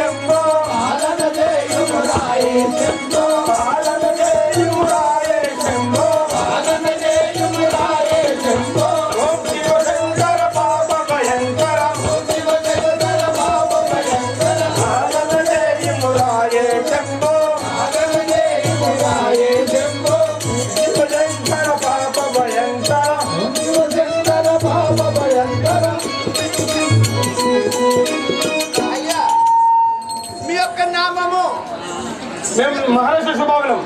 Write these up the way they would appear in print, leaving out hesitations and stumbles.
శంభో పాలన చేయుమురాయే శంభో పాలన చేయుమురాయే శంభో పాలన చేయుమురాయే శంభో ఓం శివ శంకర పాప భయంకర ఓం శివ శంకర పాప భయంకర పాలన చేయుమురాయే శంభో పాలన చేయుమురాయే శంభో శివ శంకర పాప భయంకర ఓం శివ శంకర పాప భయంకర. అయ్యా మీ యొక్క నామము? మేము మహారాష్ట్ర స్వభావం.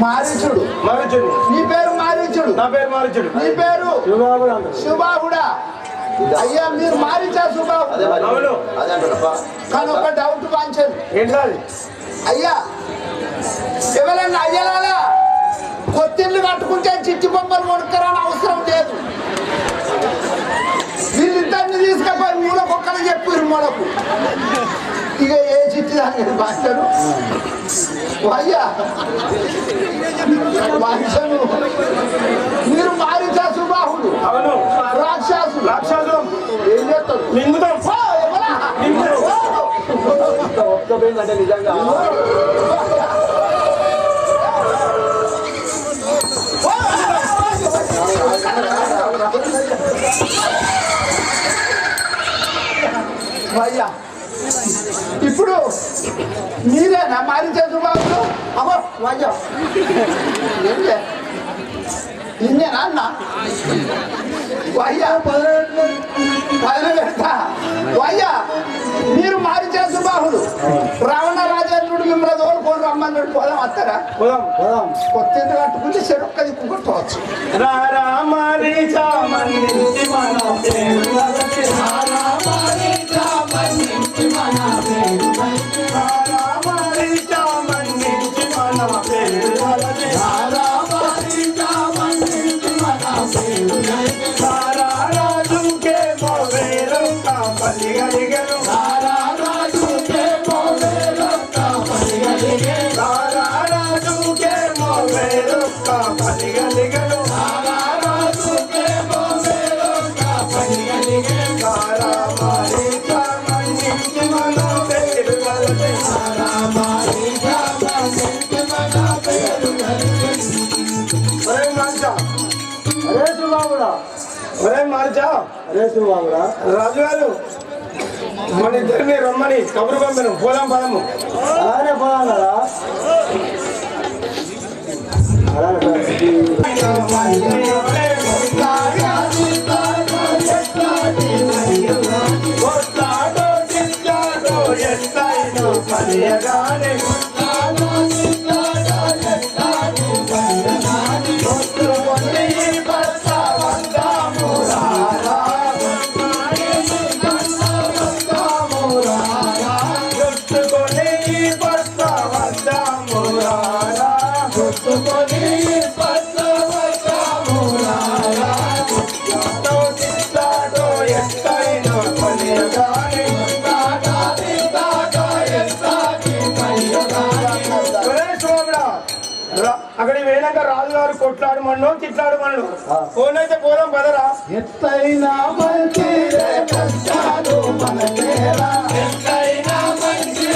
మారీచుడు. మారీచుడు. నీ పేరు మారీచుడు? నా పేరు మారీచుడు. నీ పేరు సుబాహుడా? అయ్యా మీరు మారీచా సుబాహుడు? అవును. కానీ ఒక డౌట్ వాంచాను. ఏంటో అయ్యా ఎవరన్నా అయ్యలాలా కొత్తిళ్ళు కట్టుకుంటే చిట్టి బొమ్మలు కొనుక్కరని అవసరం లేదు. వీళ్ళిద్దరిని తీసుకపోయి మూల కుక్కలు చెప్పారు మొలకు. ఇక ఏ చిట్టి దాన్ని భాషను అయ్యా భాషను మీరు మారిచా సుబాహుడు? అవును. రాక్షసు. రాక్షసులు ఏం చేస్తారు? మింగుతాం. అంటే నిజంగా అయ్యా ఇప్పుడు మీరేనా మారించే సుబాబులు? అమ్మో అయ్యా నిన్నేనా అన్న అయ్యా పదన పెడతా. అయ్యా మీరు మారించే సుబాహులు. రావణ రాజేంద్రుడు మిమ్మల్ని తోలుకొని రమ్మన్నాడు. పోదాం వస్తారా? కొత్త ఇంటి కట్టుకుంటే చెరొక్క దిక్కు కొట్టుకోవచ్చు. రాజు గారు మన ఇద్దరిని రమ్మని కబురు పంపాను. పోదాం పదము. అక్కడికి పోయినాక రాజుగారు కొట్లాడమన్ను తిట్లాడమన్ను. ఫోన్ అయితే పోదాం పదరా. ఎత్తైనా మంచి కష్టాలు మనకేలా, ఎత్తైనా మంచి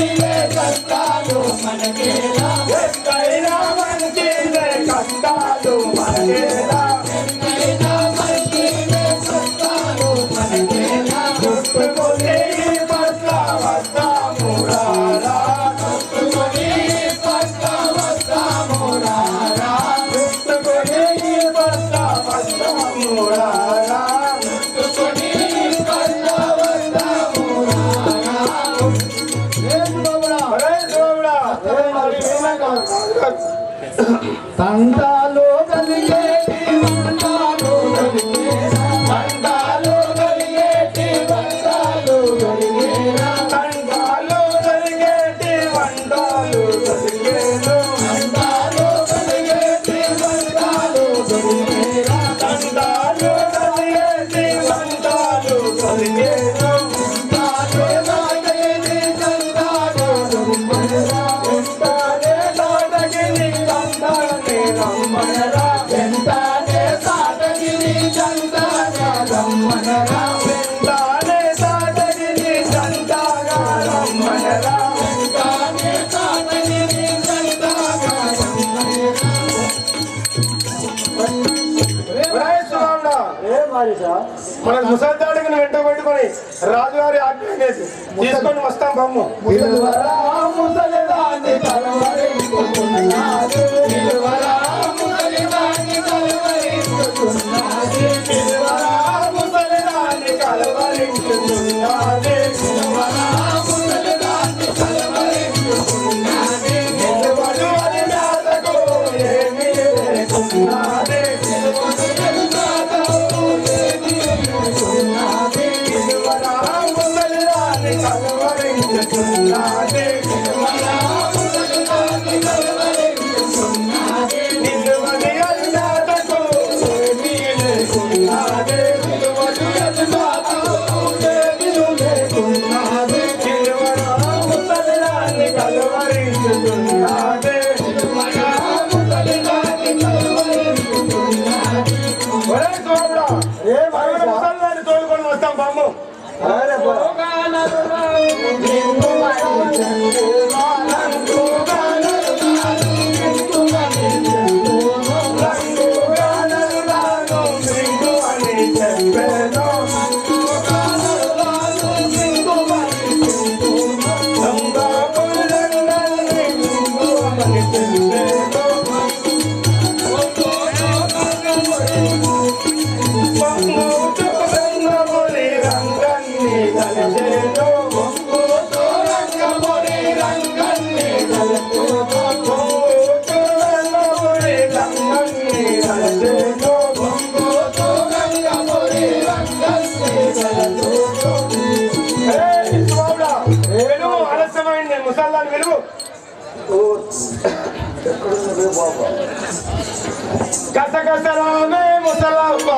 కష్టాలు మనకేలా, ఎత్తైనా మంచి కష్టాలు మనకేలా, ఎత్తైనా మంచి కష్టాలు మనకేలా. గుర్తుకొని పట్ల వస్తాము రారా, గుర్తుకొని పట్ల వస్తాము రారా, గుర్తుకొని పట్ల వస్తాము రారా, గుర్తుకొని పట్ల వస్తాము రారా. తండాలో కలిగేటి వండాలు కలిగేరా, తండాలో కలిగేటి వండాలు కలిగేరా, తండాలో కలిగేటి వండాలు కలిగేరు, తండాలో కలిగేటి వండాలు కలిగేరా, తండాలో కలిగేటి వండాలు కలిగేరు, తండాలో కలిగేటి వండాలు కలిగేరా, వెంటనే సాటగిరి జంటగా రమ్మనరా, వెంటనే సాటగిరి జంటగా రమ్మనరా, రమ్మనరా మన ముసల్దాడికి వెంట పెట్టుకొని రాజుగారి ఆజ్ఞ తీసుకొని వస్తాం బొమ్మ తోలుకొని వస్తాం బామ్మ ముసల్లాన్ని విలువ కసకసరామే ముసలవ్వ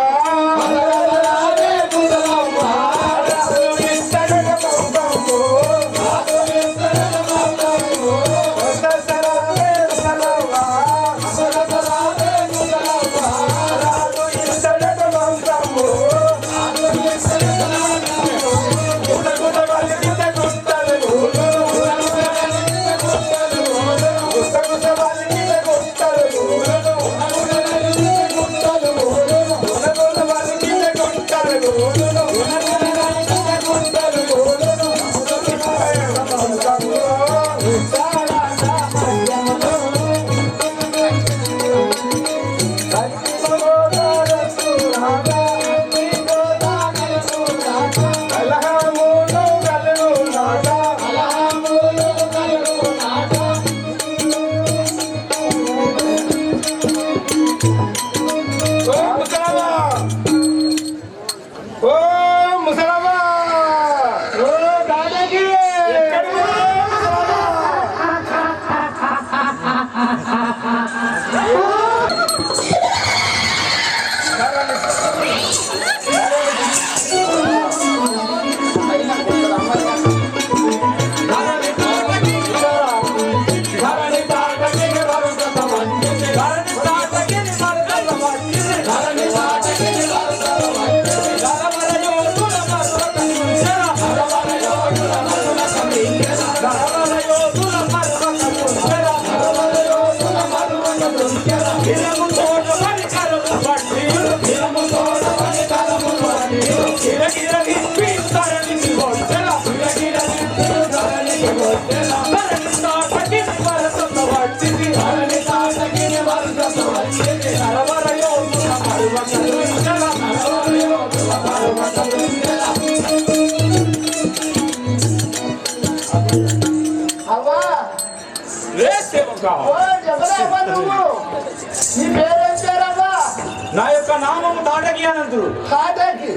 నా యొక్క నామము తాటకి అనంతుడు. తాటకి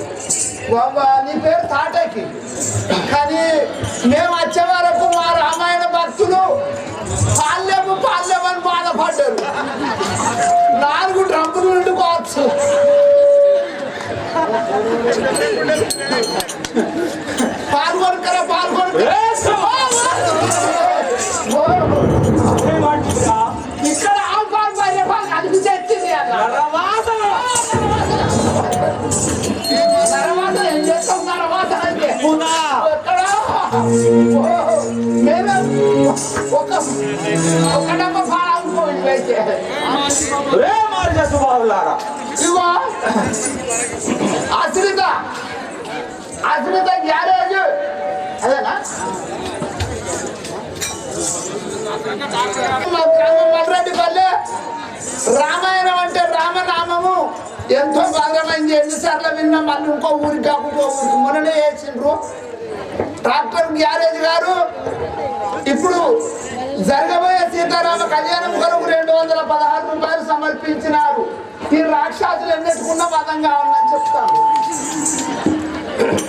నీ పేరు తాటకి. కానీ మేము వచ్చే వరకు మా రామాయణ భక్తులు పాల్యము పాల్యమని బాధపడ్డారు. 4 డ్రమ్ములు నిండుకోవచ్చు. పాల్గొనకరా పాల్గొనకరా ఇక్కడ ఆల్పాల్ పర్యపాలు కనిపించేది తర్వాత ఏం చేస్తాం తర్వాత అంటే ఎక్కడ రే మార్గ సుబాహులారా ఇగో ఆశ్రిత గ్యారేజ్ అదేనా మర్రెడ్డిపల్లె రామాయణం అంటే రామనామము ఎంతో భాగమైంది. ఎన్నిసార్లు విన్నా మళ్ళీ ఇంకో ఊరికి కాకుండా ఊరికి మొన్ననే వేసిండ్రు. ట్రాక్టర్ గ్యారేజ్ గారు ఇప్పుడు జరగబోయే సీతారామ కళ్యాణం కొరకు 216 రూపాయలు సమర్పించినారు. ఈ రాక్షసులు ఎన్నెట్టుకున్న మతం కావాలని చెప్తాను.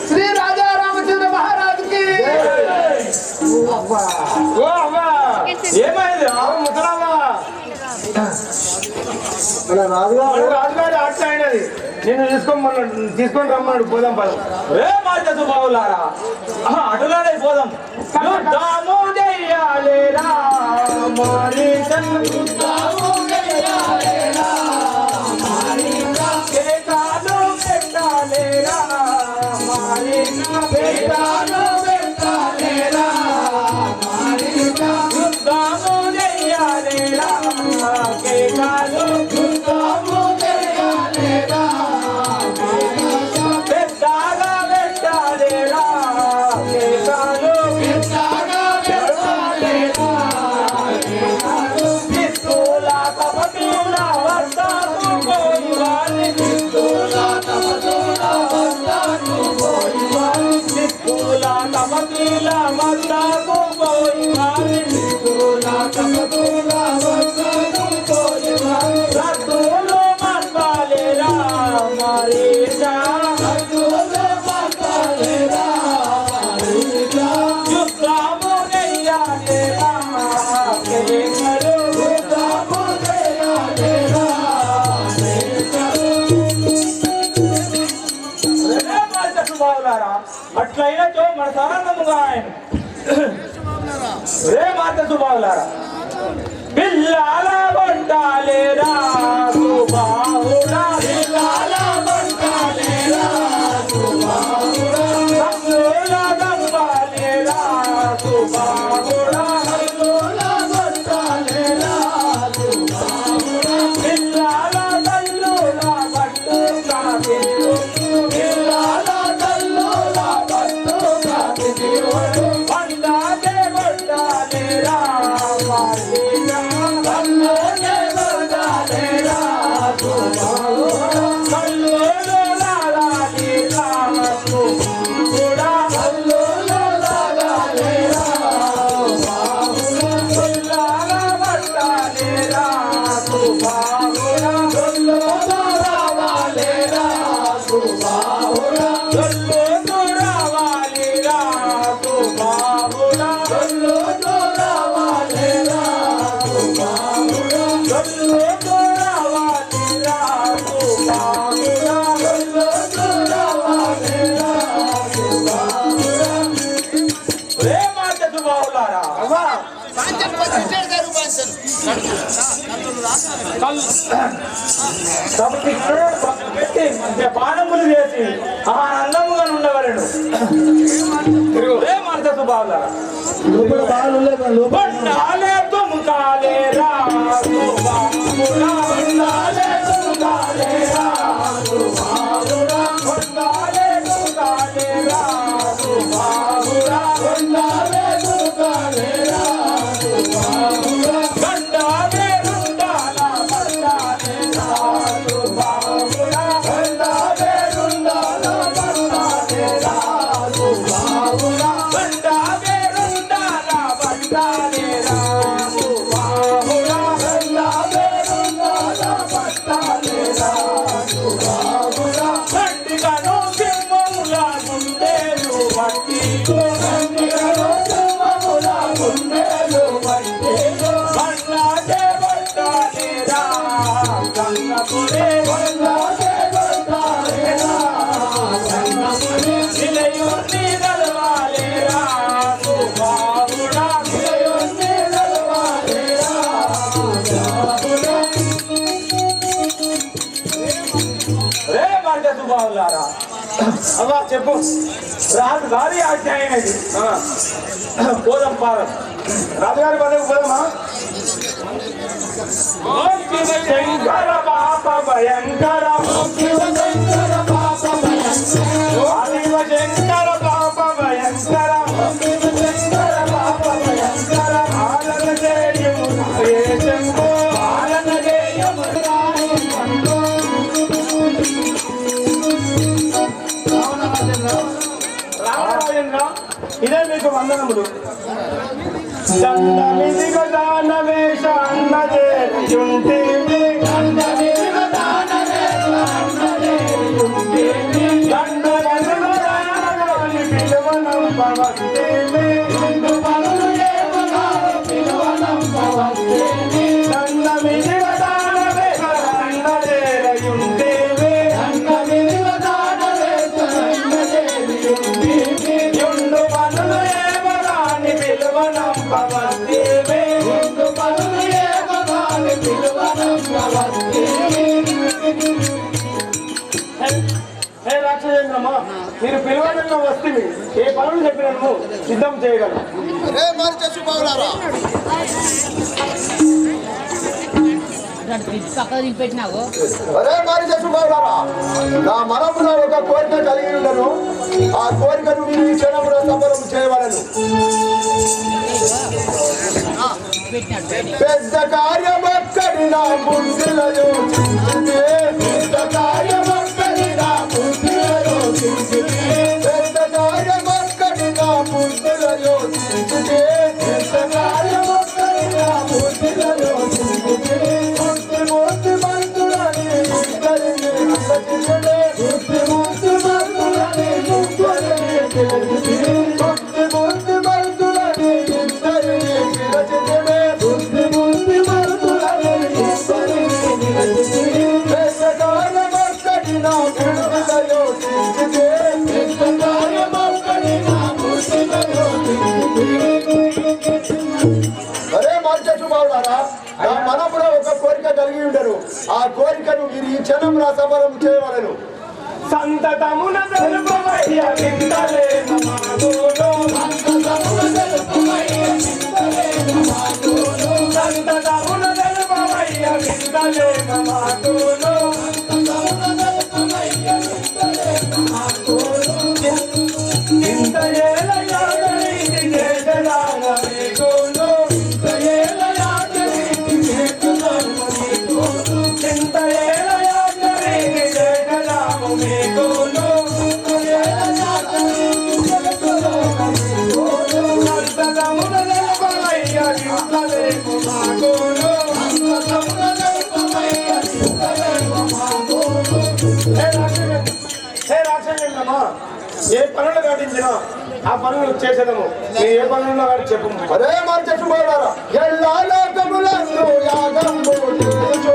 శ్రీ రాజా రామచంద్ర మహారాజుకి ఏమైంది ముసలామా రాజుగారి ఆట అయినది. నేను తీసుకొని రమ్మన్నాడు. పోదాం పదం. రే మార్గ సుబాహులారా అటులానే పోదాం. యుద్ధాము చెయ్యాలేరా మారి యుద్ధాము చెయ్యాలేరా కేటాలు పెట్టాలేరా మారి కేటాలు పెట్టాలేరా యుద్ధాము చెయ్యాలేరా కేటాలు యుద్ధాము చెయ్యాలేరా పెట్టాగా పెట్టాలేరా కేటాలు పెట్టాగా పెట్టాలేరా పిస్తుల తపతుల వస్తాను పోయివాని పిస్తుల తపతుల వస్తాను పోయివాని పిస్తుల తపతుల వస్తాను పోయివాని పిస్తుల తపతుల వస్తాను పోయివాని రత్తులు మంపాలేరా మరేజా రత్తులు మంపాలేరా మరేజా యుద్ధాము చెయ్యాలేరా కేకలు యుద్ధాము చెయ్యాలేరా అట్లయినచో మన సానందముగా ఆయన రే మాత సుబాహులారా పిల్లాల కొట్టాలేరా సుబాహుడా పిల్లాల కొట్టాలేరా సుబాహుడా సంగోల దంబాలేరా సుబాహుడా సంగోల కొట్టాలేరా సుబాహుడా పిల్లాల తల్లుల పట్టు కాపేరు పిల్లాల తల్లుల పట్టు కాపేరు వండాకే కొట్టాలేరా మార్గేగా వండాకే కొట్టాలేరా సుబాహుడా కల్లులు లాగాలేరా సుబాహుడా కల్లులు లాగాలేరా సుబాహుడా పిల్లాల పట్టాలేరా సుబాహుడా కల్లులు రావాలేరా సుబాహుడా కల్లులు రావాలేరా సుబాహుడా కల్లులు రావాలేరా సుబాహుడా కల్లులు రావాలేరా సుబాహుడా కల్లులు రావాలేరా సుబాహుడా రే మార్గ సుబాహులారా పెట్టి మంచిగా పానములు చేసి ఆనందముగా ఉండవలను. రే మార్గ సుబాహులారా బండాలే తుమ్కాలేరా సుబాహుడా బండాలే తుమ్కాలేరా సుబాహుడా బండాలే తుమ్కాలేరా సుబాహుడా బండాలే తుమ్కాలేరా సుబాహుడా బండాలే రుండాల బండాలేరా సుబాహుడా బండాలే రుండాల బండాలేరా సుబాహుడా బండాలే రుండాల బండాలేరా సుబాహుడా బండాలే రుండాల బండాలేరా సుబాహుడా బండిగను సింహముల గుండెలు బట్టిలో బండిగను సింహముల గుండెలు బట్టిలో బండాలే బండాలేరా కన్నపురే బండాలే బండాలేరా కన్నపురే నిలయుని నలవాలేరా సుబాహుడా నిలయుని నలవాలేరా సుబాహుడా రే మార్గ సుబాహులారా అవ్వా చెప్పు రాజు గారి ఆజ్ఞ అయినది. పోదాం పాదం రాజుగారి పదవి పోదామా ఓం శివ శంకర పాప భయంకర ఓం శివ శంకర పాప భయంకర ఓం శివ శంకర పాప భయంకర ఓం శివ శంకర పాప భయంకర ఆలన జయము ఏ శంభో ఆలన జయము రాయ శంభో రామరాజేంద్ర ఇదే మీకు వందనములు. దండమిదిగ దానవేష అన్నదేయుంటేమి దండమిదిగ దానవేష అన్నదేయుంటేమి దండమిదిగ దానవేష పిలువనంపవస్తేమి దండు పనులు ఏమగారు పిలువనంపవస్తేమి దండమిదిగ దానవేష అన్నదేయుంటేమి దండమిదిగ దానవేష అన్నదేయుంటేమి యుండు పనులు ఏమగాని పిలువనంపవస్తేమి యుండు పనులు ఏమగాని పిలువనంపవస్తేమి. హే రాక్షసేంద్రమ్మ, మీరు పిలువడంలో వస్తే ఏ పనులు చెప్పినను సిద్ధం చేయగలరు. పెట్టినావు అరే మరి బాబులారా, నా మనమున ఒక కోరిక కలిగి ఉండను. ఆ కోరికను మీరు ఈ క్షణంలో సఫలం చేయవలను. పెద్ద కార్యమొక్కడి నా బుద్ధిలో యోచించుతే పెద్ద కార్యమొక్కడి నా బుద్ధిలో యోచించుతే పెద్ద కార్యమొక్కడి నా బుద్ధిలో యోచించుతే పెద్ద కార్యమొక్కడి నా బుద్ధిలో యోచించుతే బుద్ధి బుద్ధి మంతులని ఇద్దరిని అసతిలే బుద్ధి బుద్ధి మంతులని ఇద్దరిని పిలచితే బుద్ధి బుద్ధి మంతులని ఇద్దరిని పిలచితే బుద్ధి బుద్ధి మంతులని ఇద్దరిని పిలచితే పెద్ద కార్యమొక్కడి నా బుద్ధిలో యోచించుతే పెద్ద కార్యమొక్కడి నా బుద్ధిలో యోచించుతే. అరే మార్చెట్టు బావులారా, నా మనములో ఒక కోరిక కలిగి ఉండరు. ఆ కోరికను మీరు ఈ క్షణంలో సఫలం చేయవలను. సంతతమున తెలుపవయ్య వింతలేన మాగోలో సంతతమున తెలుపవయ్య వింతలేన మాగోలో సంతతమున తెలుపవయ్య వింతలేన మాగోలో సంతతమున తెలుపవయ్య వింతలేన మాగోలో ఇంతయేల యాదరీతి చేతలాన మేగోలో ఇంతయేల యాదరీతి చేతలాన మేగోలో ఇంతయేల యాదరీతి చేతలాన మేగోలో ఇంతయేల యాదరీతి చేతలాన మేగోలో సంతతమున తెలుపవయ్య వింతలేన మాగోలో సంతతమున తెలుపవయ్య వింతలేన మాగోలో. హే రాక్షసేంద్రమా, ఏ పనులు ఘటించినా ఆ పనులు చేసేదము. మీరు ఏ పనులు వాడు చెప్పు. అరే మార్చెట్టు బావులారా, ఎల్లా లోకములందు యాగంబు చేయుచు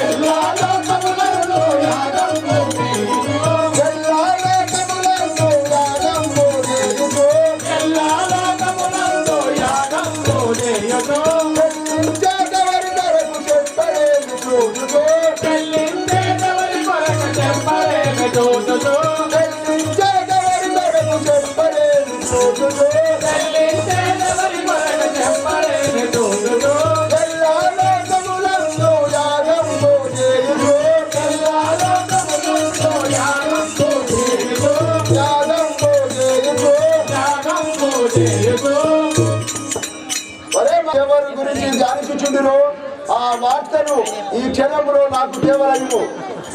ఎల్లా లోకములందు యాగంబు చేయుచు ఎల్లా లోకములందు యాగంబు చేయుచు ఎల్లా లోకములందు యాగంబు చేయుచు చెల్లించేటవరి కొరకు చెప్పలేని చూచుచు చెల్లించేటవరి కొరకు చెప్పలేని చూచుచు చెల్లించేటవరి కొరకు చెప్పలేని చూచుచు చెల్లించేటవరి కొరకు చెప్పలేని చూచుచు ఎల్లా లోకములందు యాగంబు చేయుచు ఎల్లా లోకములందు యాగంబు చేయుచు యాగంబు చేయుచు. యాగంబు చేయుచు. ఒరే ఎవరి గురించి ధ్యానించుచుండును ఆ వార్తను ఈ క్షణంలో నాకు దేవరయ్యము.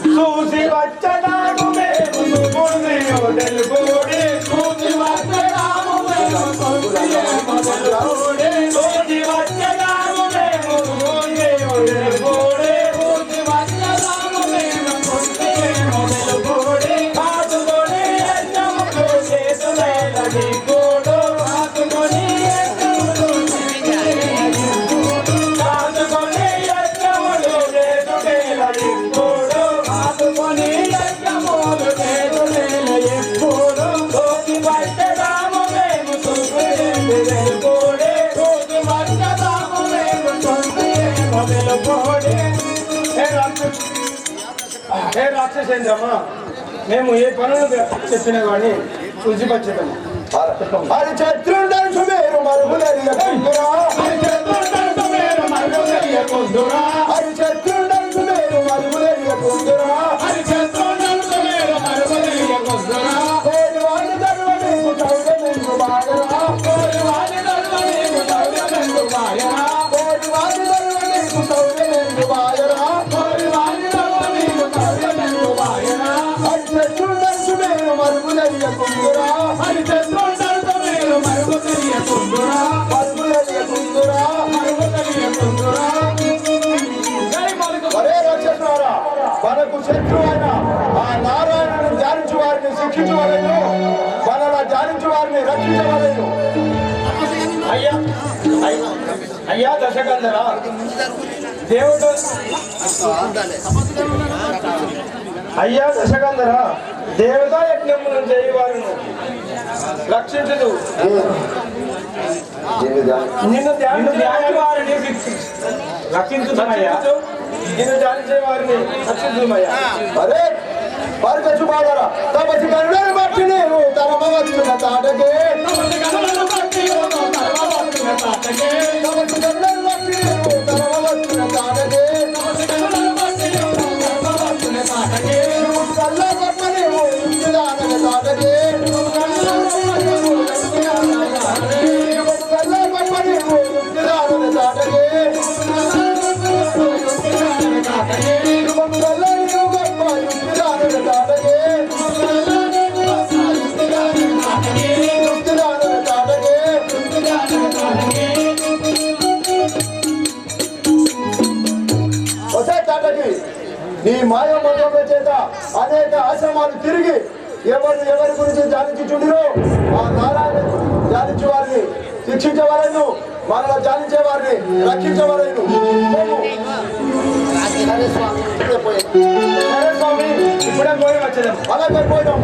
చూసి వచ్చదాము మేము సుగుణియో తెలుగుడి చూసి వచ్చదాము మేము సుగుణియో తెలుగుడి చూసి వచ్చదాము మేము సుగుణియో తెలుగుడి చూసి వచ్చదాము మేము సుగుణియో తెలుగుడి పాతుకొని యజ్ఞములు చేతులేల దిక్కుడు పాతుకొని యజ్ఞములు పాతుకొని యజ్ఞములు చేతులేల దిక్కుడు పాతుకొని యజ్ఞములు చేతులేల ఎప్పుడు తోటి వచ్చదాము మేము సుగుణియో తెలుగుడి తోటి వచ్చదాము మేము సుగుణియో తెలుగుడి. హే రాక్షసేంద్రమా, మేము ఏ పనులు చెప్పినా కానీ శుచిపచ్చదము. మరి శత్రుండను మీరు మరుగులెరియకుందురా మరి శత్రుండను మీరు మరుగులెరియకుందురా పొందురా ఒరే రాక్షసులారా, మనకు శత్రువైన ఆ నారాయణుని ధ్యానించు వారిని శిక్షించవలేను, మనలా ధ్యానించు వారిని రక్షించవలేను. అయ్యా అయ్యా దశకందరా, దేవుడు అయ్యా దశకందరా, దేవతా యజ్ఞమును చేయవారును రక్షించదు. నిన్ను ధ్యానించే వారిని రక్షించుమయ్యా, నిన్ను ధ్యానించే వారిని రక్షించుమయ్యా. అరే పరకచ్చు బాధరా, తపసి కరుణను బట్టి నేను తరమవచ్చున తాటకే, తపసి కరుణను బట్టి నేను తరమవచ్చున తాటకే, నువ్వు కళ్ళ గొప్పని యుక్తిదానవ తాటకే, కళ్ళ గొప్పని యుక్తిదానవ తాటకే, నీ మాయ మంత్రముల చేత అనేక ఆశ్రమాలు తిరిగి ఎవరి గురించి ధ్యానించుచుండిరో ఆ నారాయణ ధ్యానించే వారిని శిక్షించవలను, మనలో ధ్యానించే వారిని రక్షించవలను. సరే స్వామి ఇప్పుడే పోయి వచ్చేదాం. అలాగే పోయినాం.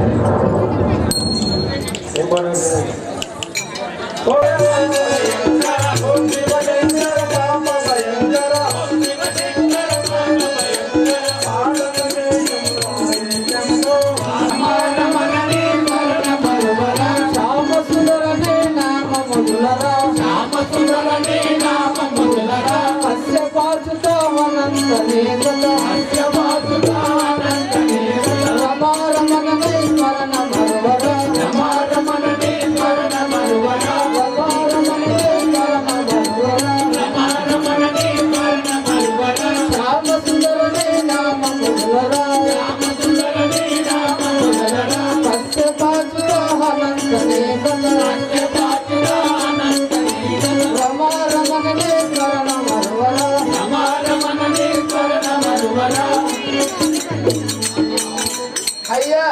అయ్యా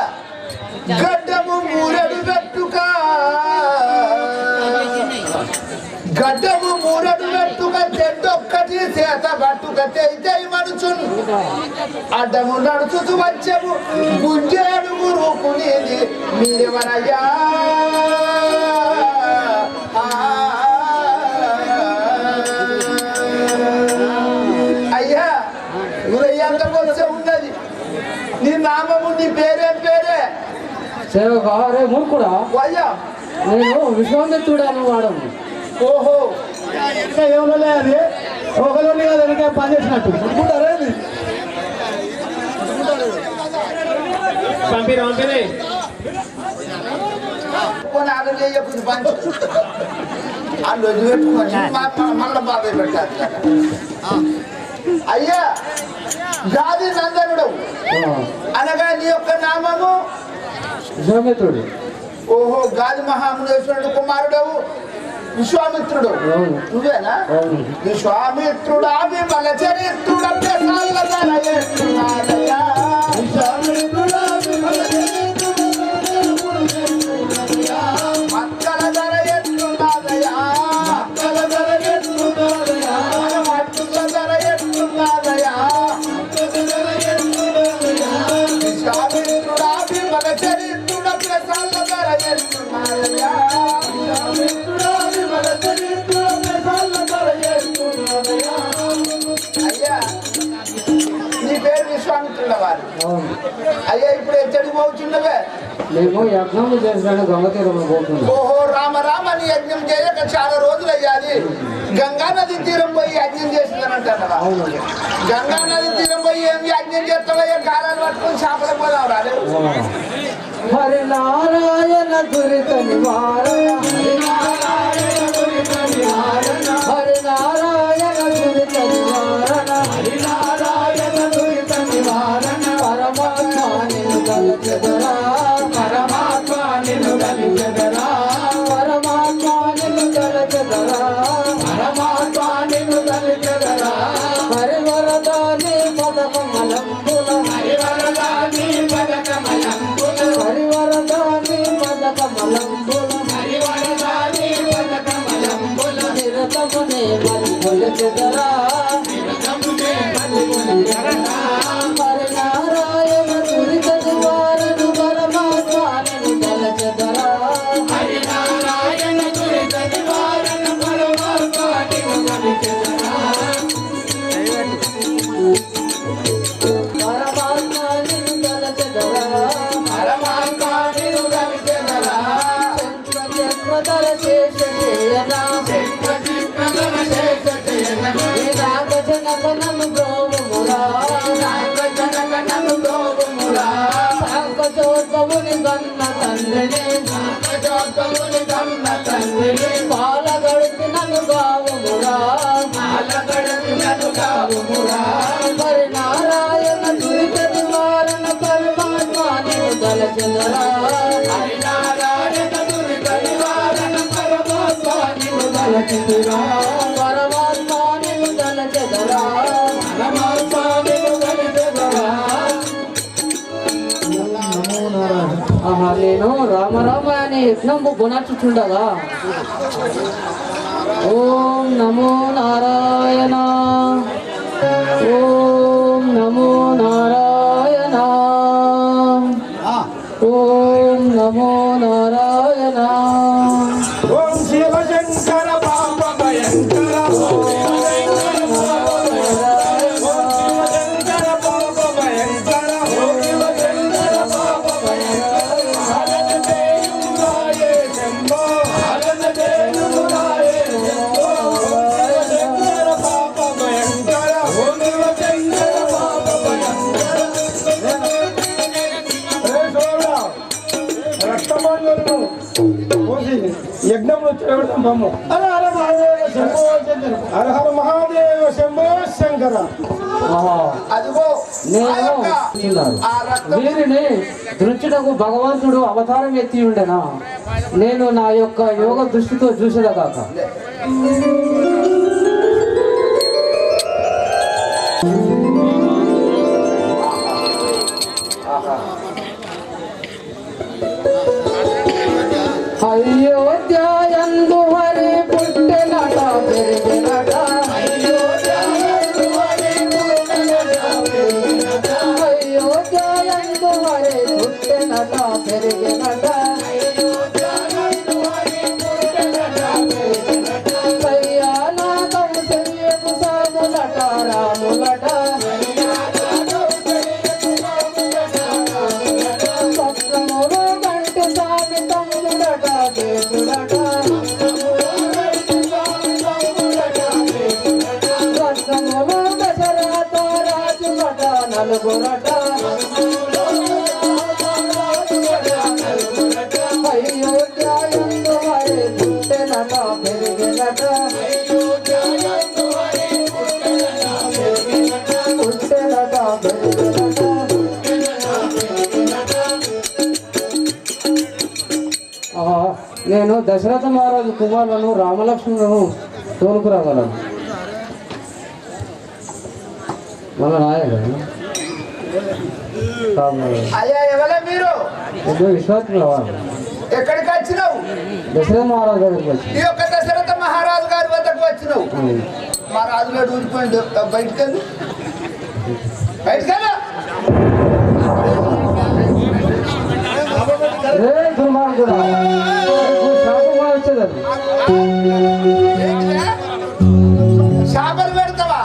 గడ్డము మూరడు గట్టుక, గడ్డము మూరడు గట్టుక, చెడ్డొక్కటి చేత పట్టుక తెయి మనుచును, అడ్డము నడుచుతూ వచ్చము గుంజే అడుగు రూపునేది మీరెవరయ్యా. అయ్యా ఎంత కొంచెం ఉన్నది, నీ నామము నీ పేరేం పేరే? సేవకారే మూర్ఖుడా, అయ్యా నేను విశ్వామిత్రుడు అని వాడము. ఓహో ఇంకా ఏమలే అది ఒకరిని కదా వెనక పని చేసినట్టు అనుకుంటారేది. పంపిణీ ఆగం చేయకుండా పంచు వాళ్ళు వదిలి పెట్టుకొని మళ్ళీ బాధ పెట్టారు. అయ్యా గాది నందనుడు అనగా నీ యొక్క నామము విశ్వామిత్రుడు. ఓహో గాది మహామునేశ్వరుడు కుమారుడవు విశ్వామిత్రుడు. నువ్వేనా? విశ్వామిత్రుడా విమల చరిత్రుడ మక్కల ధర ఎత్తున్నదయా, మక్కల ధర ఎత్తున్నదయా, మట్టుల ధర ఎత్తున్నదయా. విశ్వామిత్రుడా విమల చరిత్రుడ ప్రసాద ధర ఎత్తున్నదయా, విశ్వామిత్రుడా విమల చరిత్రుడ ప్రసాద ధర ఎత్తున్నదయా. అయ్యా నీ పేరు విశ్వామిత్రుడ వారు. అయ్యా ఇప్పుడు ఎచ్చడికి పోతున్నవే? మేము యజ్ఞం చేసాను గంగ తీరం పోతున్నాం. ఓహో రామ రామ నీ యజ్ఞం చేయక చాలా రోజులు అయ్యాది. గంగా నది తీరం పోయి యజ్ఞం చేసిందనంటారా? గంగా నది తీరం పోయి ఏం యజ్ఞం చేస్తావయ్యా? గాలాలు పట్టుకొని చేపలకు పోదాం రాలేదు. హరి నారాయణ దురిత నివారణ, హరి నారాయణ దురిత నివారణ, హరి నారాయణ దురిత నివారణ, హరి నారాయణ దురిత నివారణ. పరమాత్మ నిన్ను గలచెదరా, పరమాత్మ నిన్ను గలచెదరా, పరమాత్మ నిన్ను గలచెదరా, పరమాత్మ మరి కొలచెదరా హరి నారాయణ దురిత నివారణ పరమాత్మాని తలచెదరా హరి నారాయణ దురిత నివారణ పరమాత్మాని తలచెదరా పరమాత్మాని తలచెదరా పరమాత్మాని తలచెదరా చక్రధర శేష శయన చక్రధర శేష శయన నాగ జనకనము బ్రోమురా నాగ జనకనము బ్రోమురా సాంగచోద్భవుని గన్న తండ్రిని సాంగచోద్భవుని గన్న తండ్రిని పాలగడికి నన్ను గావుమురా పాలగడికి నన్ను గావుమురా హరి నారాయణ దురిత నివారణ పరమాత్మాని తలచెదరా హరి నారాయణ దురిత నివారణ పరమాత్మాని తలచెదరా పరమాత్మాని తలచెదరా పరమాత్మాని తలచెదరా ఆహా నేను రామరామ అనే యజ్ఞంబు గుణచుచుండగా ఓం నమో నారాయణ ఓం నమో నారాయణ ఓం నమో నారాయణ ఓం శివశంకర పాప భయంకర ఓం శివశంకర పాప భయంకర ఓం శివశంకర పాప భయంకర హరణ దేవురాయే శంభో హరణ దేవురాయే శంభో ఓం శివశంకర పాప భయంకర ఓం శివశంకర పాప భయంకర రక్తమాన్యులను పోసి యజ్ఞంలో చేయడం బొమ్మ హర హర మహాదేవ శంభో శంకర హర హర మహాదేవ శంభో శంకర అదిగో ఆ యొక్క ఆ రక్తం వీరిని దృష్టిటకు భగవంతుడు అవతారం ఎత్తి ఉండెనా నేను నా యొక్క యోగ దృష్టితో చూసేదగాక అయోధ్యయందు హరి పుట్టెనట పెరిగినట అయోధ్యయందు హరి పుట్టెనట పెరిగినట కళ్యాణం చెయ్యకు సాగులట రాములట సత్రములు కంటి సామి తమ్ముడట దేవుడట సత్రములు దశరథ రాజులట నలుగురట అయోధ్యయందు హరి పుట్టెనట పెరిగినట పుట్టెనట పెరిగినట నేను దశరథ మహారాజు కుమారులను రామలక్ష్మణులను తోలుకురాగలను మన నాయకుడు అయ్యా ఎవరే మీరు విశ్వాసం వాళ్ళు ఎక్కడికి వచ్చినావు దశరథ మహారాజు దగ్గరికి వచ్చి ఈ యొక్క దశరథ మహారాజు గారి వద్దకు వచ్చినావు మా రాజుగారు ఊరిపోయింది బయటకెళ్ళు బయటకెళ్ళు దుర్మార్గుడా శాపం వచ్చేది చేపలు పెడతావా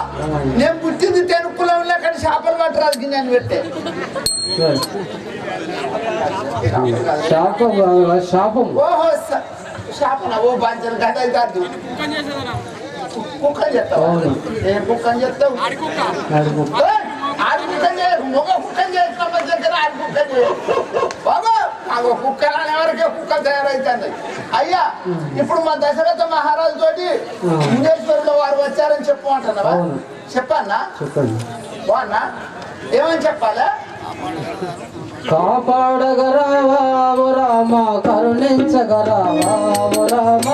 నేను పుట్టింది తెనుక్కులో కానీ చేపలు పట్టరాదు నేను పెట్టే శాపం శాపం ఓహో శాపన ఓ బాధ్యత కదా కాదు కుక్కని చెప్తావా ఏ కుక్కని చెప్తావు ఆడి కుక్కని చేయకు మొగ కుక్కని చేసిన దగ్గర ఆడి కుక్కని చేయకు బాబా మాకు కుక్కలని ఎవరికే కుక్కలు తయారైతుంది అయ్యా ఇప్పుడు మా దశరథ మహారాజు తోటి మునేశ్వరుల వారు వచ్చారని చెప్పు అంటున్నావా చెప్పన్నా చెప్పండి బాగున్నా ఏమని చెప్పాలా కాపాడగరావా ఓ రామ కరుణించగరావా ఓ రామ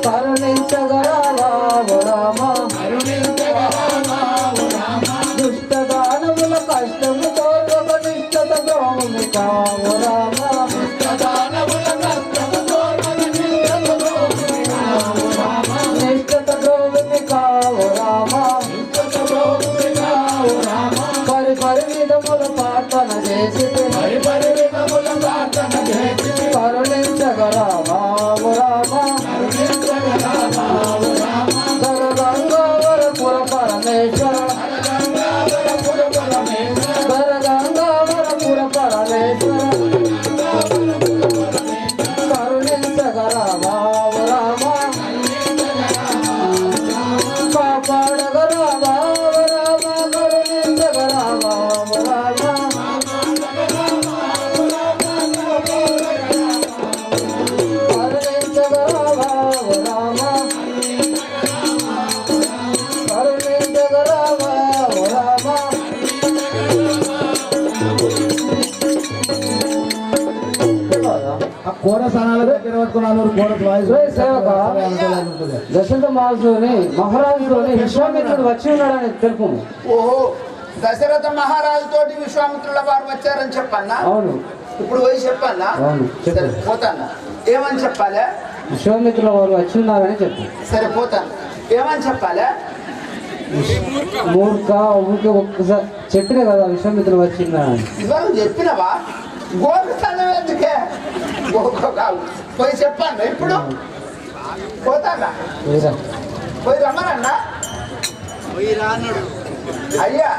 కరుణించగరావా ఓ రామ దుష్ట దానవుల కష్టము తోట నిష్టత ద్రోహమిక ఓ రామ కోర స్థానాల దగ్గర పట్టుకున్నాను సేవక దశరథ మహారాజుతోని విశ్వామిత్రుడు వచ్చి ఉన్నాడని తెలుపు. ఓహో, దశరథ మహారాజు తోటి విశ్వామిత్రుల వారు వచ్చారని చెప్పన్నా? అవును. ఇప్పుడు పోయి చెప్పన్నా? అవును, సరే పోతాను. ఏమని చెప్పాలి? విశ్వామిత్రుల వారు వచ్చి ఉన్నారని చెప్పు. సరే పోతాను. ఏమని చెప్పాలి? మూర్ఖ ఊరికే ఒక్కసారి చెప్పిన కదా విశ్వామిత్రులు వచ్చిందని. ఇవరు చెప్పినవా? గోపిస్తాను ఎందుకే? పోయి చెప్పాను. ఇప్పుడు పోతానా? పోయి రమ్మనన్నా? అయ్యా,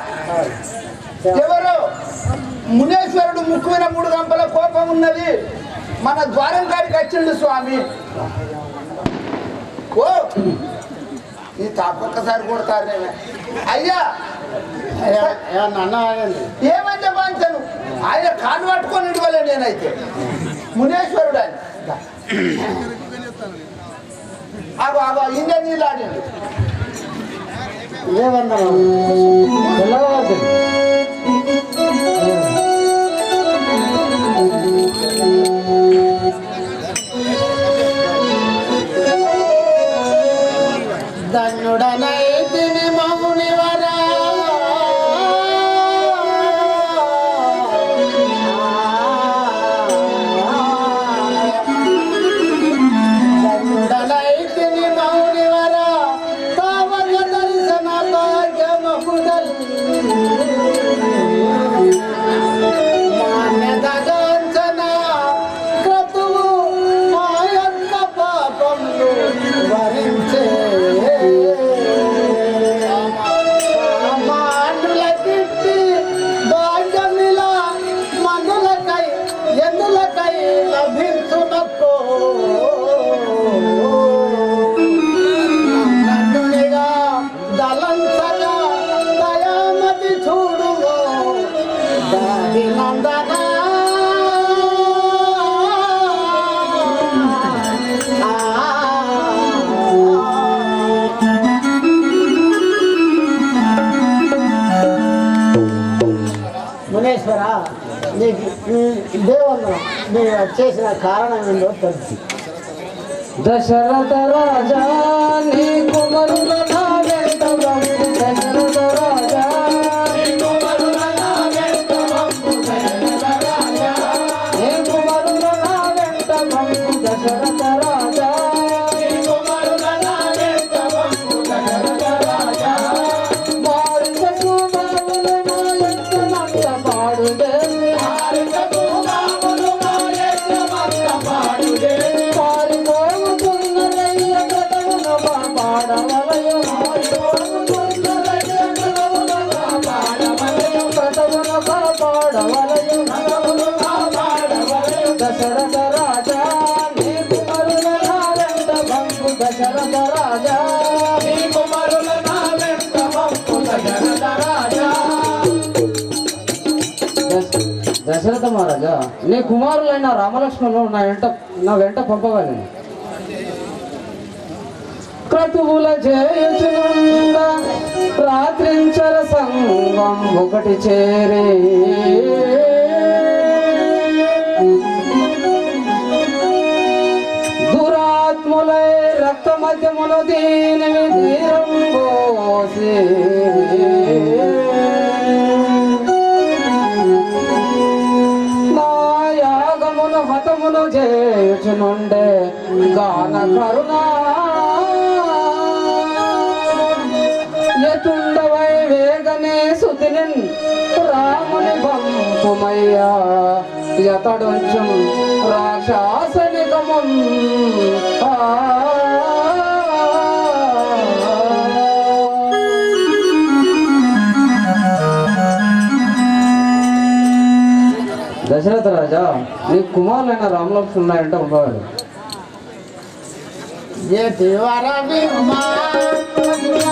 ఎవరు మునేశ్వరుడు ముక్కు మీద 3 గంపల కోపం ఉన్నది, మన ద్వారం కాడికి వచ్చిండు స్వామి. ఓ ఈ తాపొక్కసారి కొడతారు నేనే. అయ్యా ఏమంటే బాంచను, ఆయన కాలు పట్టుకొని ఇవ్వలే. నేనైతే మునేశ్వరుడు ఆయన ఆగో ఆగో ఇంజ నీళ్ళు ఆడిండు. ఏమన్నా ధన్యుడనైతిని మౌని వరా ధన్యుడనైతిని మౌని వరా తావక దర్శన భాగ్యమపుడల్ మాన్యతగాంచన క్రతువు మా యొక్క పాపములు వరించే మునేశ్వర, నీకు దేవన్న నేను చేసిన కారణం ఏంటో తెలుసు. దశరథ రాజా నీ కుమరుల నా వెంట వంపు. దశరథ రాజా నీ కుమరుల నా వెంట వంపు. దశరథ రాజా నీ కుమరుల నా వెంట వంపు. దశరథ రాజా నీ కుమరుల నా వెంట వంపు. దశరథ రాజా మారుతకు బావులు మా యొక్క మంట పాడుదే. మారుతకు బావులు మా యొక్క మంట పాడుదే. దశరథ రాజా నీ కుమారుల నా వెంట వంపు. దశరథ రాజా నీ కుమారుల నా వెంట వంపు. దశరథ రాజా దశరథ మహారాజా నీ కుమారులైన రామలక్ష్మణులు నా వెంట పంపగలను. క్రతువుల చేయుచునుండ రాత్రించర సంగం ఒకటి చేరే. దురాత్ములై రక్త మధ్యమును దీనివి తీరం పోసి. నా యాగమును హతమును చేయుచునుండే గాన కరుణా యతుండవై వేగనే సుతినిన్ రాముని పంపుమయ్యా. యతడొంచం రాక్షాసనికమం దశరథ రాజా నీ కుమారులైన రామలక్ష్మణులు ఉన్నాయంటే ఉండవాడు. మధుర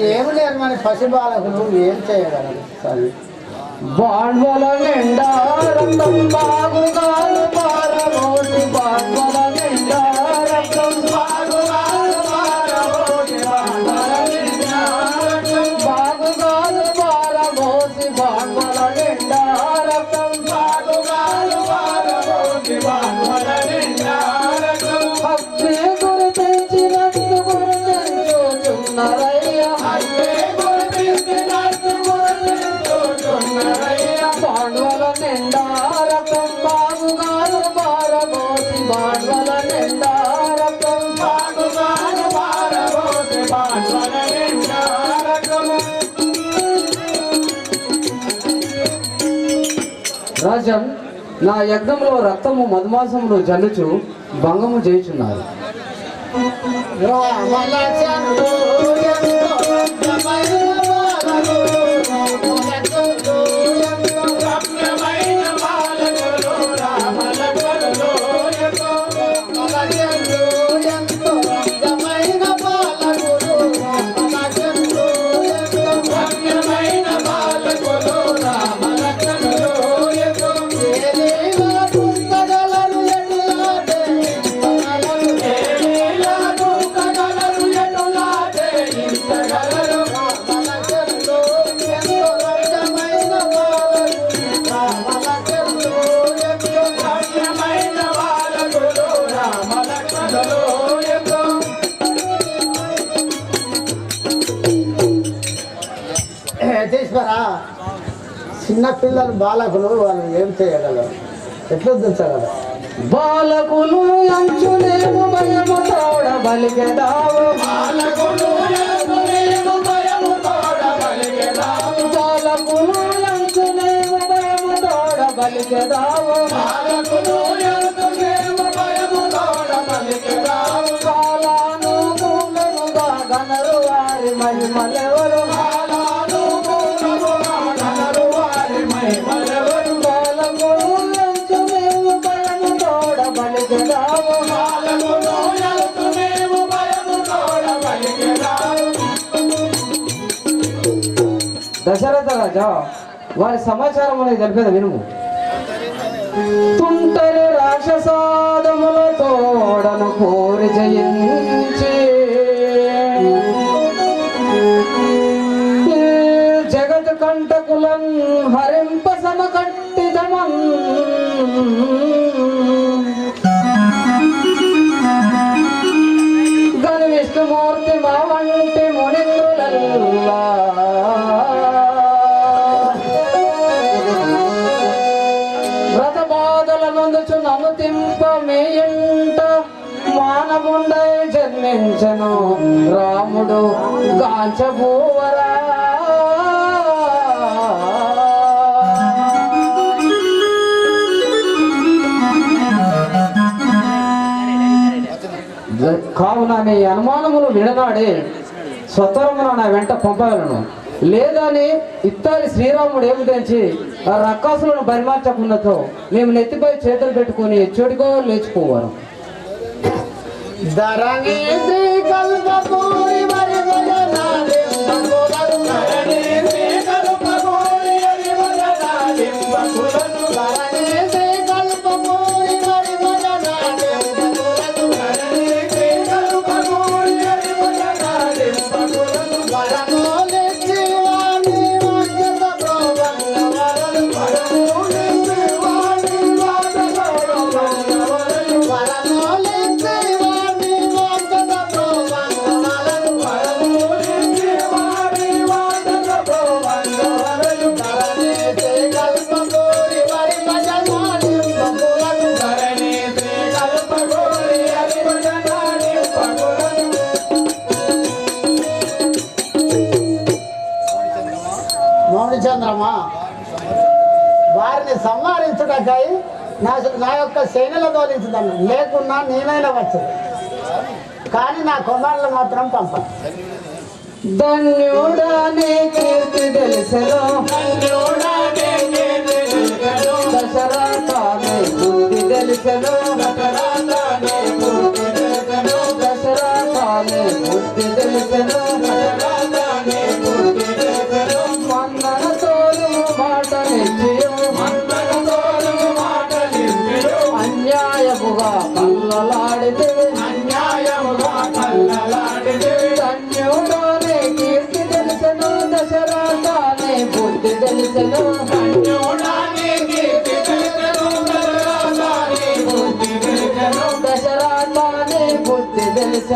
ఏమి లేరు మన పసి బాలకులు ఏం చేయగలరు సరే బాండ్వల నిండా రక్తం బాగుగాలు పారబోసి బాండ్వల నిండా రక్తం బాగుగాలు పారబోసి బాండ్వల నిండా రక్తం బాగుగాలు పారబోసి బాండ్వల నిండా రక్తం బాగుగాలు పారబోసి బాండ్వల నిండా రక్తం హక్కే గుర్తించినట్టు గుర్తించుచున్నారయ్యా హక్కే గుర్తించినట్టు బాండ్వల నిండా రక్తం బాగుగాలు పారబోసి బాండ్వల నిండా రక్తం బాగుగాలు పారబోసి బాండ్వల నిండా రక్తం. రాజన్ నా యజ్ఞంలో రక్తము మధుమాసములు జల్లుచు భంగము చేయుచున్నారు. యతీశ్వరా చిన్న పిల్లలు బాలకులు వాళ్ళు ఏం చేయగలరు ఎట్లా దించగలరు బాలకులు అంచులేము భయము తోడ బలిగెదావు బాలకులు అంచులేము భయము తోడ బలిగెదావు బాలకులు అంచులేము భయము తోడ బలిగెదావు బాలకులు అంచులేము భయము తోడ బలిగెదావు కాలాను మూలముగా గనరు వారి మహిమలెవరు కాలాను మూలముగా గనరు వారి మహిమలెవరు బాలకులు అంచులేము భయము తోడ బలిగెదావు బాలకులు అంచులేము భయము తోడ బలిగెదావు. దశరథ రాజా వారి సమాచారం అనేది తెలిపేది వినుము. తుంటరి రాక్షసాదముల తోడను కోరి జయించి జగత్ కంటకులన్ హరింప సమకట్టిదమన్ గని విష్ణుమూర్తి మా వంటి మునింద్రులల్లా వ్రత బాధల నందుచు నన్ను తింప మేయంట మానవుండై జన్మించను రాముడు గాంచభూవరా కావున నీ అనుమానములు విడనాడే స్వతరమున నా వెంట పంపగలను లేదని ఇత్తాలి శ్రీరాముడు ఏమి తెంచి ఆ రక్కాసులను బరిమార్చకున్నతో మేము నెత్తిపై చేతులు పెట్టుకుని ఎచ్చోటికో లేచిపోవారు. ధరణి శ్రీ కల్పపూరి మరి భజనాలి ధరణి శ్రీ కల్పపూరి మరి భజనాలి ధరణి శ్రీ కల్పపూరి మరి భజనాలి ధరణి శ్రీ కల్పపూరి మరి భజనాలి వరనోలి శివాని వంచత ప్రోవన్న వరలు వరనోలి శివాని వంచత ప్రోవన్న వరలు వరనోలి శివాని వంచత ప్రోవన్న వరలు వరనోలి శివాని వంచత ప్రోవన్న వరలు ధరణి శ్రీ కల్పపూరి మరి భజనాలి పగులను ధరణి శ్రీ కల్పపూరి మరి భజనాలి పగులను. మౌనిచంద్రమా వారిని సంహరించుటకై నా యొక్క సేనలో తోలించుతాను లేకున్నా నేనైనా వచ్చేది కానీ నా కుమారులు మాత్రం పంపను. ధన్యుడానే కీర్తి తెలిసెను దశరథానే బుద్ధి తెలిసెను దశరథానే బుద్ధి తెలిసెను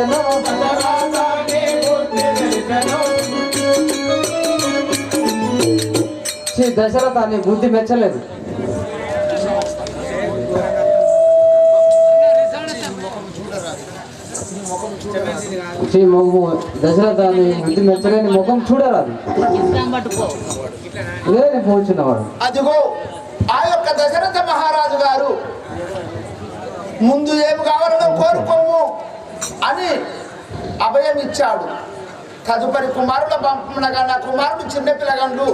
తెలిసెను దశరథ నీ బుద్ధి తెలిసెను శ్రీ దశరథ నీ బుద్ధి మెచ్చలేదు. శ్రీ మొగ్గు దశరథ నీ బుద్ధి మెచ్చలేని ముఖం చూడరాదు. లేని పోచున్నవాడు. అదిగో ఆ యొక్క దశరథ మహారాజు గారు ముందు ఏమి కావాలనో కోరుకోము అని అభయం ఇచ్చాడు. తదుపరి కుమారుల పంపనగా నా కుమారుడు చిన్నపిల్లగండు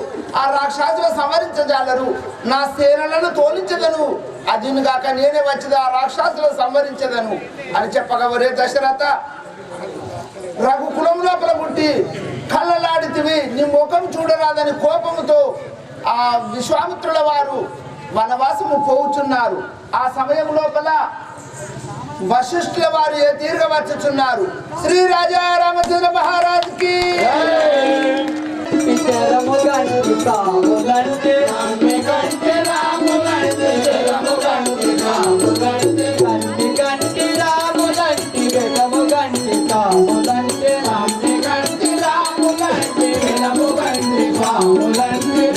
ఆ రాక్షసులు సంవరించజాలరు, నా సేనలను తోలించదను, అదిగాక నేనే వచ్చింది ఆ రాక్షసులు సంవరించదను అని చెప్పగా, ఒరే దశరథ, రఘుకులం లోపల పుట్టి కళ్ళలాడితివి, నీ ముఖం చూడరాదని కోపముతో ఆ విశ్వామిత్రుల వారు వనవాసము పోవుచున్నారు. ఆ సమయం లోపల వశిష్ఠుల వారు ఏ తీరుగా వచ్చుచున్నారు. శ్రీ రాజా రామచంద్ర మహారాజుకి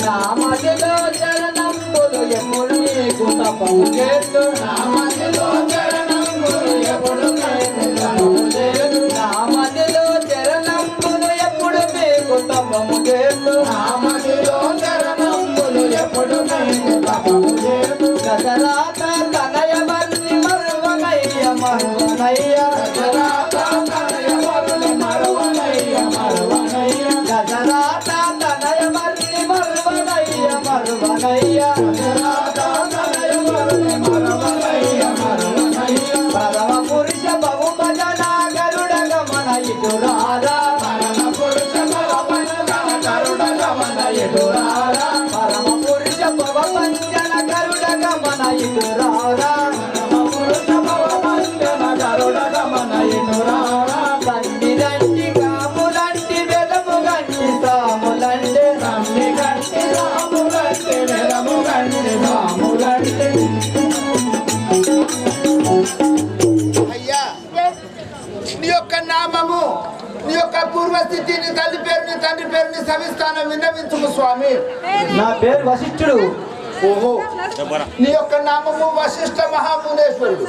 రామదిలో చరణంబులు ఎప్పుడు నీకు తపము చేస్తూ రామదిలో చరణంబులు ఎప్పుడు రామదిలో చరణంబులు ఎప్పుడు మీకు తపము చేస్తూ రామదిలో చరణంబులు ఎప్పుడు మీకు తపము చేస్తూ దశరథ తనయవర్ని మరువనయ్య మరువనయ్య దశరథ తనయవర్ని మరువనయ్య మరువనయ్య దశరథ తనయవర్ని మరువనయ్య మరువనయ్య దశరథ తనయవర్ని మరువనయ్య మరువనయ్య పరమ పురుష బహుభజన గరుడ గమన ఇటురారా పరమ పురుష బహుభజన గరుడ గమన ఇటురారా పరమ పురుష భవభంజన గరుడ గమన ఇటురారా పరమ పురుష భవభంజన గరుడ గమన ఇటురారా తండ్రి రండి కాములంటి వెలము గంటి సాములంటి తండ్రి గంటి రాములంటి వెలము గంటి సాములంటి. అయ్యా, నీ యొక్క నామము, నీ యొక్క పూర్వస్థితి, నీ తల్లి పేరు, నీ తండ్రి పేరు, నీ సవిస్థానం విన్నవించుము స్వామి. నా పేరు వశిష్ఠుడు. ఓహో, నీ యొక్క నామము వశిష్ఠ మహామునేశ్వరుడు.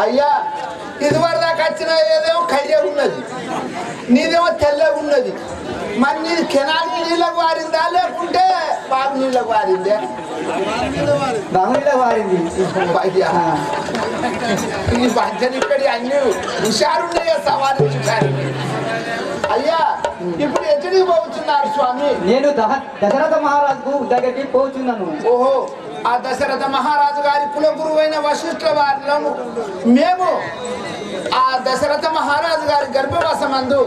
అయ్యా, ఇదివరకు దాకా వచ్చిన ఏదేమో కయ్య ఉన్నది, నీదేమో తెల్లగా ఉన్నది. మరి నీది కెనాల్ నీళ్ళకు వారిందా లేకుంటే బాగు నీళ్ళకు వారిందే? బాగుండే వారింది. అయ్యా, ఈ పంచని ఇక్కడ అన్ని హుషారున్నాయో సవారించుతారు. అయ్యా, ఇప్పుడు ఎక్కడికి పోతున్నారు స్వామి? నేను దశరథ మహారాజుకు దగ్గరికి పోతున్నాను. ఓహో, ఆ దశరథ మహారాజు గారి కులగురువైన వశిష్ఠుల వారిలో మేము ఆ దశరథ మహారాజు గారి గర్భవాసమందు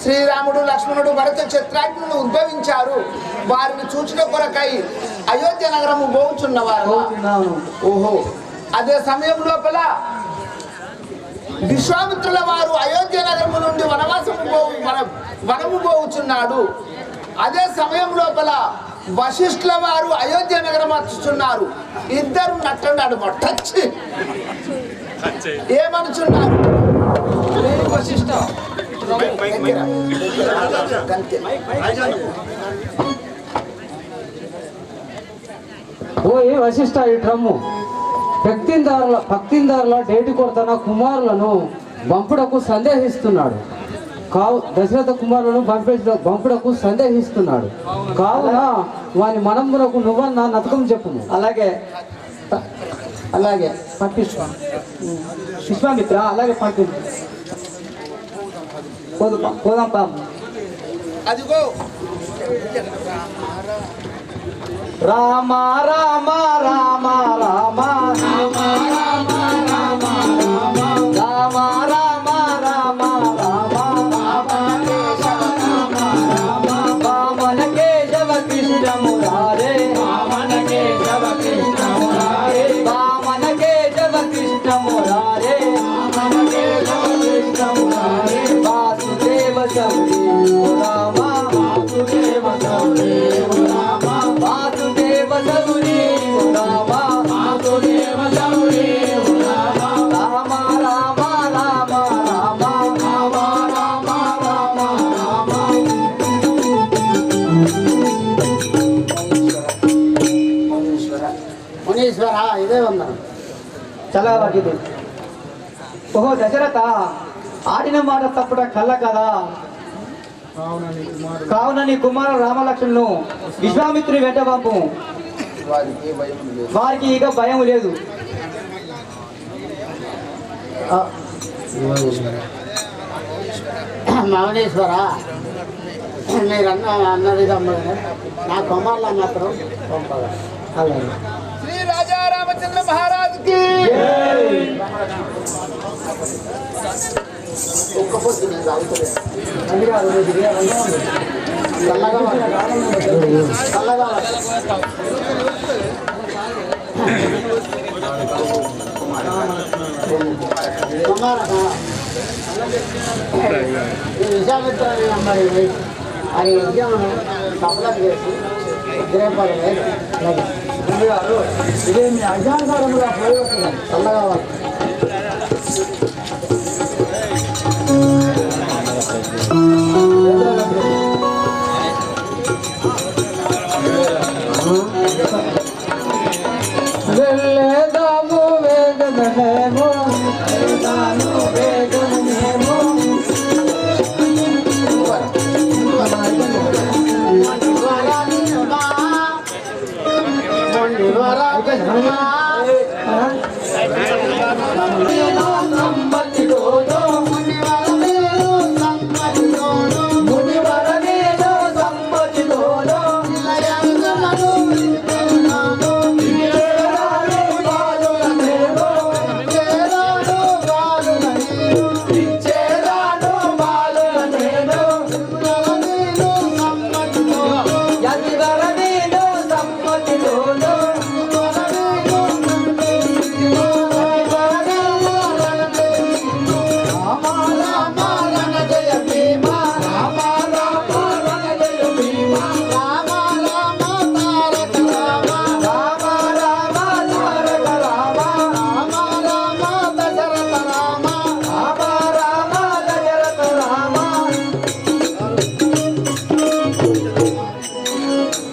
శ్రీరాముడు, లక్ష్మణుడు, భరత శత్రుఘ్నులు ఉద్భవించారు. వారిని చూచిన కొరకై అయోధ్య నగరము పోవుచున్నవారు. ఓహో, అదే సమయం లోపల విశ్వామిత్రుల వారు అయోధ్య నగరము నుండి వనము పోవుచున్నాడు. అదే సమయం లోపల వశిష్ఠుల వారు అయోధ్య నగరం వచ్చుచున్నారు. ఇద్దరు నట్టన్నాడు మొట్టచ్చి ఏమనుచున్నారు? వశిష్ఠ ఓ ఏ వశిష్ఠ, ఈ ట్రమ్ము భక్తిందారుల డేటి కొడుతున్న కుమారులను బంపుడకు సందేహిస్తున్నాడు. దశరథ కుమారులను బంపుడకు సందేహిస్తున్నాడు. కావున వాని మనమునకు నువ్వన్నా నతకం చెప్పును. అలాగే అలాగే పంపిస్తా విశ్వామిత్ర, అలాగే పంపించు. పోదాం పాము. అదిగో రామ రామ రామ రామ రామ రామ రామ రామ రామ రామ రామ వామన కేశవ కృష్ణ మురారే వామన కేశవ కృష్ణ మురారే వామన కేశవ కృష్ణ మురారే వామన కేశవ కృష్ణ మురారే వాసుదేవ సౌరీ రామ వాసుదేవ సౌరీ రామ వాసుదేవ సౌరీ రామ వాసుదేవ చల్లగా పట్టింది. ఓహో దశరథ, ఆడిన మాట తప్పుట కళ్ళ కదా. కావున నీ కుమారుడు రామలక్ష్మణులను విశ్వామిత్రుని వెంట పంపు. వారికి ఇక భయం లేదు. మౌనేశ్వర, మీరు అన్నది తమ్ముడు, నా కుమారులు మాత్రం పంపగా. అలాగే శ్రీ రాజా రామచంద్ర మహారాజుకి ఒక్క పొద్దు నేను తాగుతలేదు. చల్లగా చల్లగా కుమారక విశాఖపట్నం అమ్మాయి అది ఉద్యమం సఫలం చేసి ఉద్రేపాలు ఇదే మీ అజ్ఞానకాలంలో ప్రయోజనం. చల్లగా వెళ్ళేదాము వేగమేమో వేగమేమో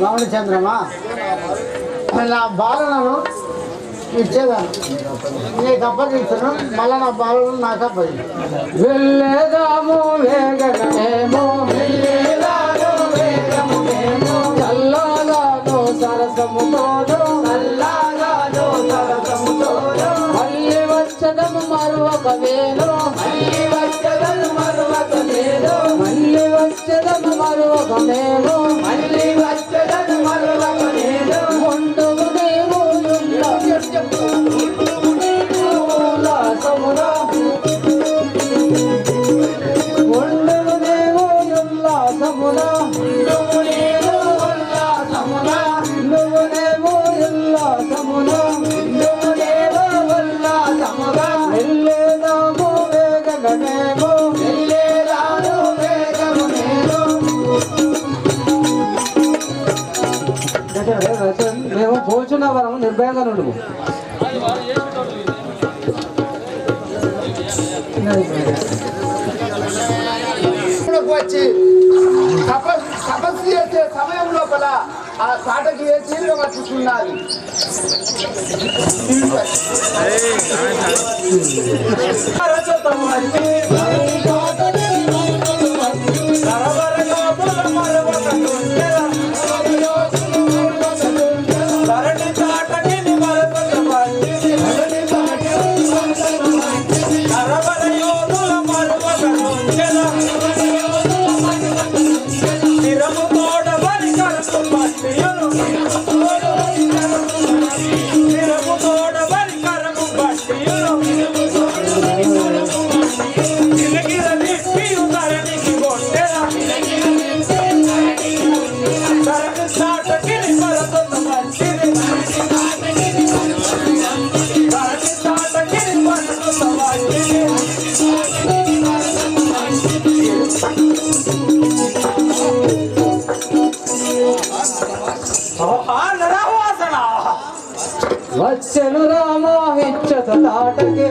రామచంద్రమా, నా బాలను ఇచ్చేదాన్ని నీకు అప్పగిస్తున్నాను. మళ్ళా నా బాలను నాకు అప్పగి. వెళ్ళేదాము వేగమేమో చల్లగాను సరసముతోను మళ్ళీ వచ్చదము మరొక వేలు మళ్ళీ వచ్చదము మరొక వేలు ముందుకు నీవు ఉల్లాసమురా వెళ్ళేదాము వేగమేమో మేము పోచున్న వరం నిర్భయంగా నుండు. వచ్చి తపస్సు చేసే సమయం లోపల ఆ సాటకి ఏ చీరగా పట్టుకున్నది. వచ్చెను రామ ఇచ్చత తాటకి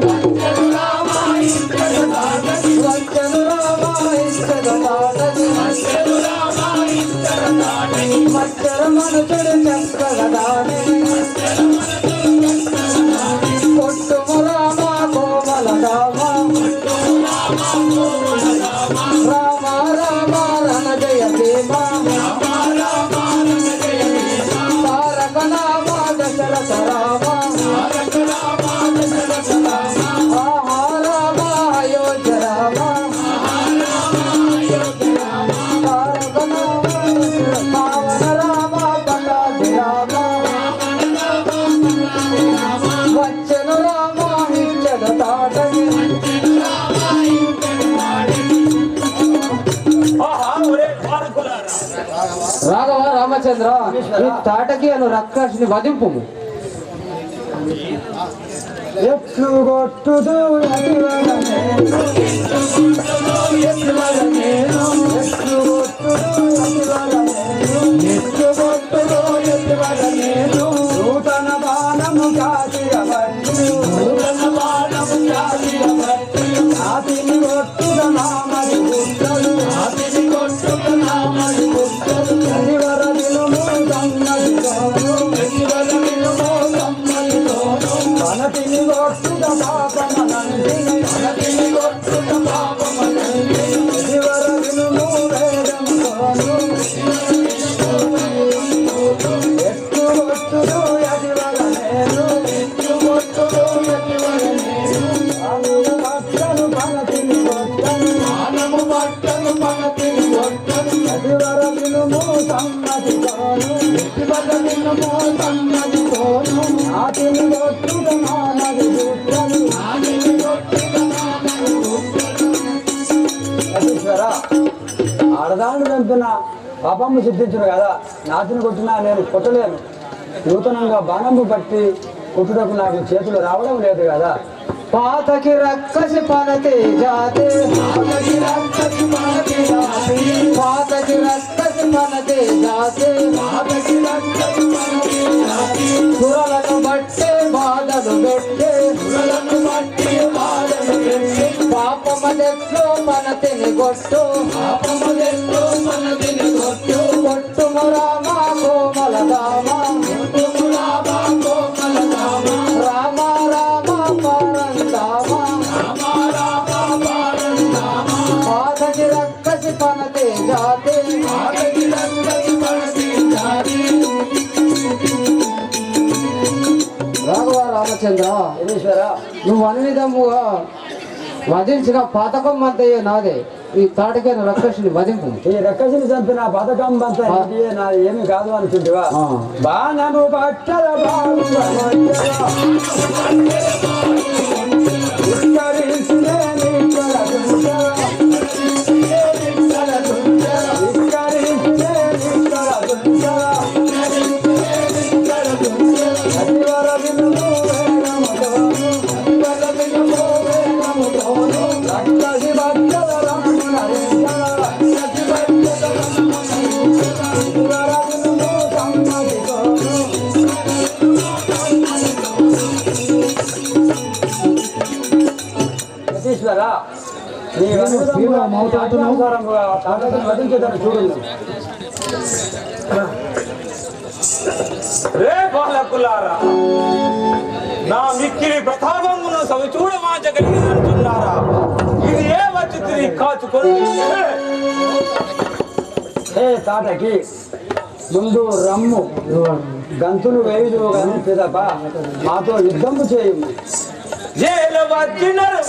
వచ్చెను రామ ఇచ్చత తాటకి మచ్చర మనుషుడు చక్కగా దాని కొట్టుముర రామ రామ రణ జయ భీమ తారక రామ దశరథ రామ ఆహా రామ అయోధ్య రామ తారక రామ పావన రామ పటాభి రామ వచ్చన రామ ఇచ్చద తాటకి రాఘవ రామచంద్ర ఈ తాటకి అను రక్కసిని వధింపు ఎట్లు కొట్టుదు నూతన బాణము ఆతిని కొట్టుద నామది గుట్టలు శనివర నిలుము మనతిని కొట్టుద పాపమనంటిని శనివర నిలుము వేదములోను ఎత్తు కొట్టుదు ఎదివర నేను ఆనము పట్టను మనతిని కొట్టను ఎదివర నిలుము సమ్మతితోను ఆతిని కొట్టుద నామది గుట్టలు ఆడదాన్ని చంపిన పాపమ్మ సిద్ధించును కదా నాతిని కొట్టినా నేను కొట్టలేను నూతనంగా బాణంబు పట్టి కొట్టుటకు నాకు చేతులు రావడం లేదు కదా పాతకి రక్కసి పనతే జాతే పాతకి రక్కసి పనతే జాతే సురలను బట్టే బాధలు పెట్టే పాపమదెట్లో మనతిని కొట్టు కొట్టుము రామ కోమల దామ రామ రామ పరందామ పాతకి రక్కసి పనతే జాతే రాఘవ రామచంద్ర ఈశ్వర నువ్వు అన్ని విధముగా వధించిన పథకం అంతయే నాదే ఈ తాటికైన రక్కసిని వధింపు ఈ రక్కసిని చంపిన పథకం అంతా ఇదే నాది ఏమి కాదు అనుకుంటువా బాణము పట్టల ఈశ్వర నీ వధించేదాన్ని చూడండి రే బాలకులారా నా మిక్కిలి ప్రతాపమును సవిచూడ వాంచ కలిగినంటున్నారా ఇది ఏ వచ్చింది కాచుకొని హే తాటకి ముందు రమ్ము గంతులు వేయుదు కానీ పిదప మాతో యుద్ధము చేయము జైల వచ్చినరు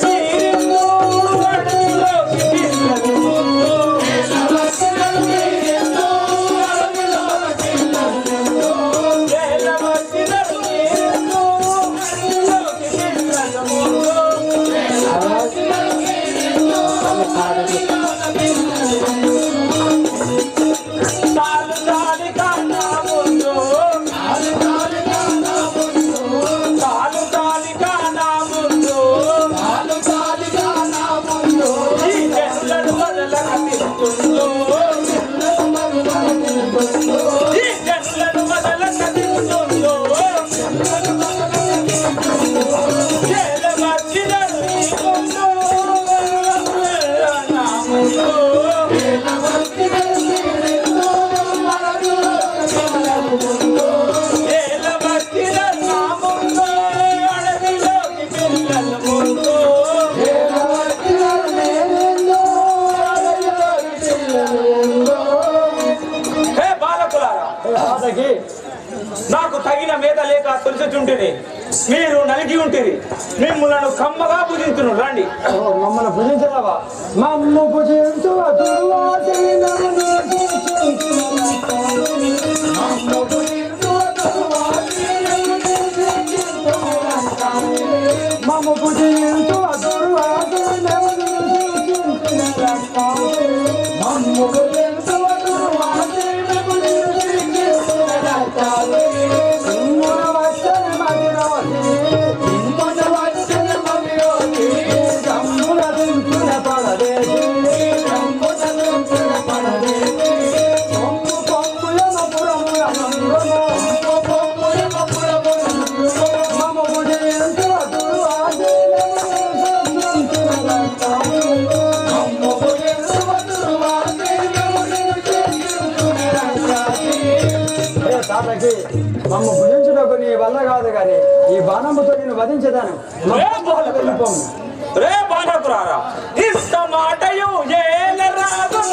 తాతకి నాకు తగిన మేత లేక తొలిచుంటిని మీరు నలిగి ఉంటిరి మిమ్మల్ని కమ్మగా పూజించును రండి మమ్మల్ని భుజించరావా మమ్ము భుజించు మమ్ము భుజించు తాతకి మమ్మ భుజించుటకు నీ వల్ల కాదు కానీ ఈ బాణముతో నేను వధించేదాను వెళ్ళిపోము రే బాణకురారా ఇష్ట మాటయు ఏల రాగల